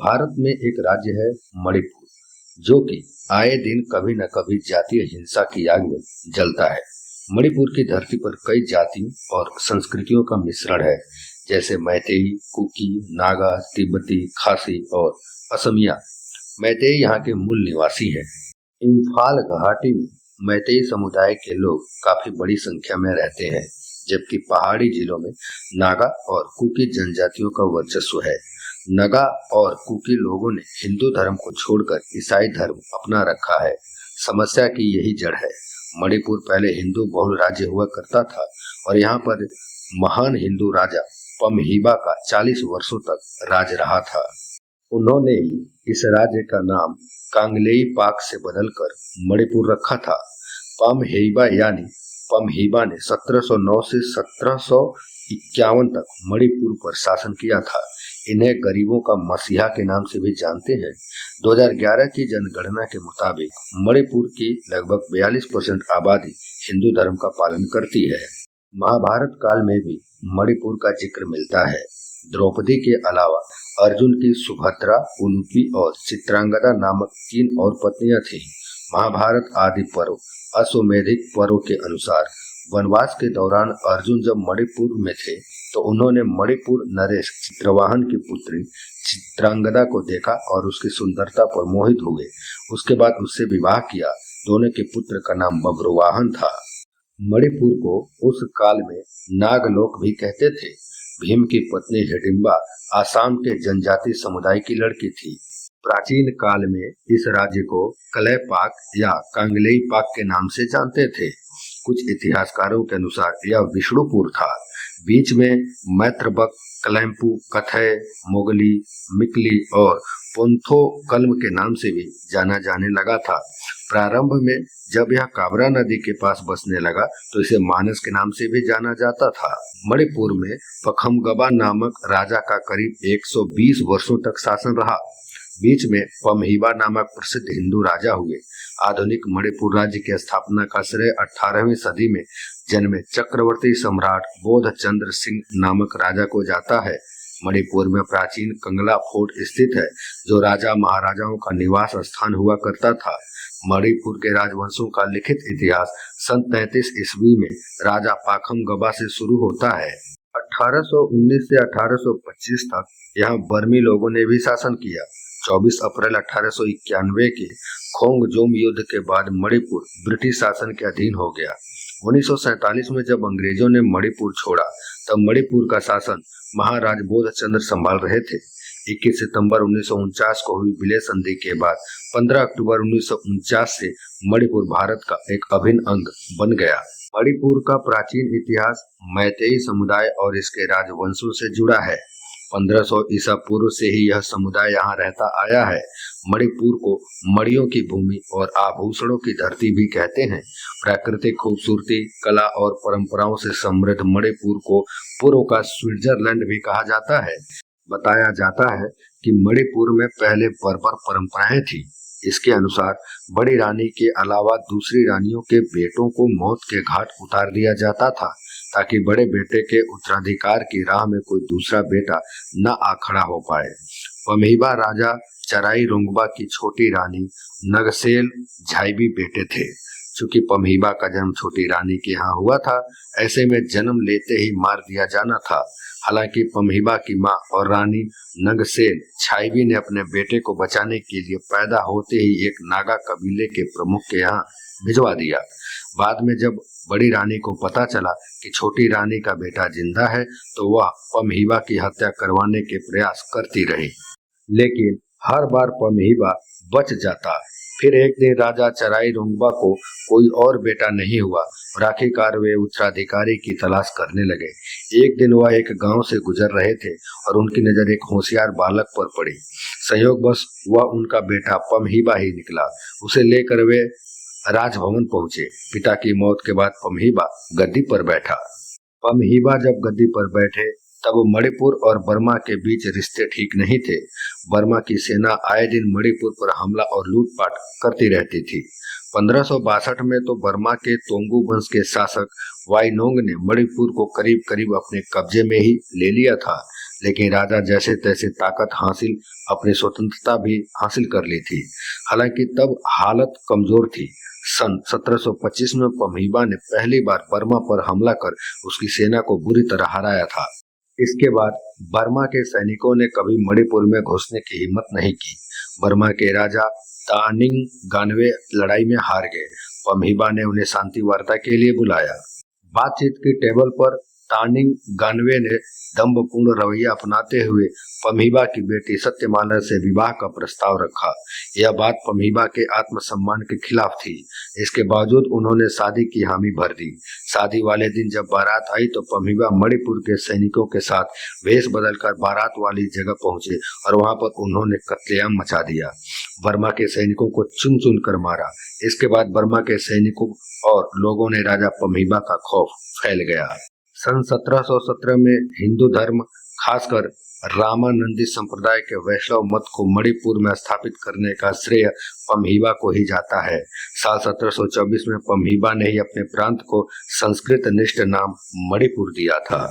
भारत में एक राज्य है मणिपुर, जो कि आए दिन कभी न कभी जातीय हिंसा की आग में जलता है। मणिपुर की धरती पर कई जातियों और संस्कृतियों का मिश्रण है, जैसे मैतेई, कुकी, नागा, तिब्बती, खासी और असमिया। मैतेई यहाँ के मूल निवासी हैं। इम्फाल घाटी में मैतेई समुदाय के लोग काफी बड़ी संख्या में रहते हैं, जबकि पहाड़ी जिलों में नागा और कुकी जनजातियों का वर्चस्व है। नगा और कुकी लोगों ने हिंदू धर्म को छोड़कर ईसाई धर्म अपना रखा है। समस्या की यही जड़ है। मणिपुर पहले हिंदू बहुल राज्य हुआ करता था और यहाँ पर महान हिंदू राजा पमहीबा का 40 वर्षों तक राज रहा था। उन्होंने ही इस राज्य का नाम कांगलेई पाक से बदलकर मणिपुर रखा था। पमहेइबा यानी पमहीबा ने 1709 से 1751 तक मणिपुर पर शासन किया था। इन्हें गरीबों का मसीहा के नाम से भी जानते हैं। 2011 की जनगणना के मुताबिक मणिपुर की लगभग 42% आबादी हिंदू धर्म का पालन करती है। महाभारत काल में भी मणिपुर का जिक्र मिलता है। द्रौपदी के अलावा अर्जुन की सुभद्रा, उलूपी और चित्रांगदा नामक 3 और पत्नियां थीं। महाभारत आदि पर्व अश्वमेधिक पर्व के अनुसार वनवास के दौरान अर्जुन जब मणिपुर में थे तो उन्होंने मणिपुर नरेश चित्रवाहन की पुत्री चित्रांगदा को देखा और उसकी सुंदरता पर मोहित हुए। उसके बाद उससे विवाह किया। दोनों के पुत्र का नाम बब्रुवाहन था। मणिपुर को उस काल में नागलोक भी कहते थे। भीम की पत्नी हिडिंबा आसाम के जनजाति समुदाय की लड़की थी। प्राचीन काल में इस राज्य को कलय पाक या कांगलेई पाक के नाम से जानते थे। कुछ इतिहासकारों के अनुसार यह विष्णुपुर था। बीच में मैत्रबक, कलैम्पू, कथय, मोगली, मिकली और पोंथो कल्म के नाम से भी जाना जाने लगा था। प्रारंभ में जब यह काबरा नदी के पास बसने लगा तो इसे मानस के नाम से भी जाना जाता था। मणिपुर में पखमगबा नामक राजा का करीब 120 वर्षों तक शासन रहा। बीच में पमहीबा नामक प्रसिद्ध हिंदू राजा हुए। आधुनिक मणिपुर राज्य की स्थापना का श्रेय 18वीं सदी में जन्मे चक्रवर्ती सम्राट बोध चंद्र सिंह नामक राजा को जाता है। मणिपुर में प्राचीन कंगला फोर्ट स्थित है, जो राजा महाराजाओं का निवास स्थान हुआ करता था। मणिपुर के राजवंशों का लिखित इतिहास सन 33 ईस्वी में राजा पाखमगबा से शुरू होता है। 1819 से 1825 तक यहाँ बर्मी लोगों ने भी शासन किया। 24 अप्रैल 1891 के खोंगजोम युद्ध के बाद मणिपुर ब्रिटिश शासन के अधीन हो गया। 1947 में जब अंग्रेजों ने मणिपुर छोड़ा तब मणिपुर का शासन महाराज बोधचंद्र संभाल रहे थे। 21 सितंबर 1949 को हुई विलय संधि के बाद 15 अक्टूबर 1949 से मणिपुर भारत का एक अभिन्न अंग बन गया। मणिपुर का प्राचीन इतिहास मैतेई समुदाय और इसके राजवंशों से जुड़ा है। 1500 ईसा पूर्व से ही यह समुदाय यहाँ रहता आया है। मणिपुर को मणियों की भूमि और आभूषणों की धरती भी कहते हैं। प्राकृतिक खूबसूरती, कला और परंपराओं से समृद्ध मणिपुर को पूर्व का स्विट्जरलैंड भी कहा जाता है। बताया जाता है कि मणिपुर में पहले बर्बर परंपराएं थी। इसके अनुसार बड़ी रानी के अलावा दूसरी रानियों के बेटों को मौत के घाट उतार दिया जाता था, ताकि बड़े बेटे के उत्तराधिकार की राह में कोई दूसरा बेटा न आ खड़ा हो पाए। पमहीबा राजा चराई रोंगबा की छोटी रानी नगसेल झाइबी बेटे थे। चूंकि पमहीबा का जन्म छोटी रानी के यहाँ हुआ था, ऐसे में जन्म लेते ही मार दिया जाना था। हालांकि पमहीबा की मां और रानी नगसेल झाइबी ने अपने बेटे को बचाने के लिए पैदा होते ही एक नागा कबीले के प्रमुख के यहाँ भिजवा दिया। बाद में जब बड़ी रानी को पता चला कि छोटी रानी का बेटा जिंदा है तो वह पमहीबा की हत्या करवाने के प्रयास करती रही, लेकिन हर बार पमहीबा बच जाता। फिर एक दिन राजा चराई रोंगबा को कोई और बेटा नहीं हुआ और आखिरकार वे उत्तराधिकारी की तलाश करने लगे। एक दिन वह एक गांव से गुजर रहे थे और उनकी नजर एक होशियार बालक पर पड़ी। संयोगवश वह उनका बेटा पमहीबा ही निकला। उसे लेकर वे राजभवन पहुंचे। पिता की मौत के बाद पमहीबा गद्दी पर बैठा। पमहीबा जब गद्दी पर बैठे तब मणिपुर और बर्मा के बीच रिश्ते ठीक नहीं थे। बर्मा की सेना आए दिन मणिपुर पर हमला और लूटपाट करती रहती थी। 1562 में तो बर्मा के तोंगू वंश के शासक वाईनोंग ने मणिपुर को करीब करीब अपने कब्जे में ही ले लिया था, लेकिन राजा जैसे तैसे ताकत हासिल अपनी स्वतंत्रता भी हासिल कर ली थी। हालांकि तब हालत कमजोर थी। सन 1725 में पम्हीबा ने पहली बार बर्मा पर हमला कर उसकी सेना को बुरी तरह हराया था। इसके बाद बर्मा के सैनिकों ने कभी मणिपुर में घुसने की हिम्मत नहीं की। बर्मा के राजा तानिंग गानवे लड़ाई में हार गए। पम्हीबा ने उन्हें शांति वार्ता के लिए बुलाया। बातचीत की टेबल पर तानिंग गानवे ने दम्भपूर्ण रवैया अपनाते हुए पम्हीबा की बेटी सत्यमाला से विवाह का प्रस्ताव रखा। यह बात पम्हीबा के आत्मसम्मान के खिलाफ थी। इसके बावजूद उन्होंने शादी की हामी भर दी। शादी वाले दिन जब बारात आई तो पम्हीबा मणिपुर के सैनिकों के साथ वेश बदलकर बारात वाली जगह पहुंचे और वहां पर उन्होंने कत्लेआम मचा दिया। बर्मा के सैनिकों को चुन चुन कर मारा। इसके बाद बर्मा के सैनिकों और लोगों ने राजा पम्हीबा का खौफ फैल गया। सन 1717 में हिंदू धर्म, खासकर रामानंदी संप्रदाय के वैष्णव मत को मणिपुर में स्थापित करने का श्रेय पम्हीबा को ही जाता है। साल 1724 में पम्हीबा ने ही अपने प्रांत को संस्कृत निष्ठ नाम मणिपुर दिया था।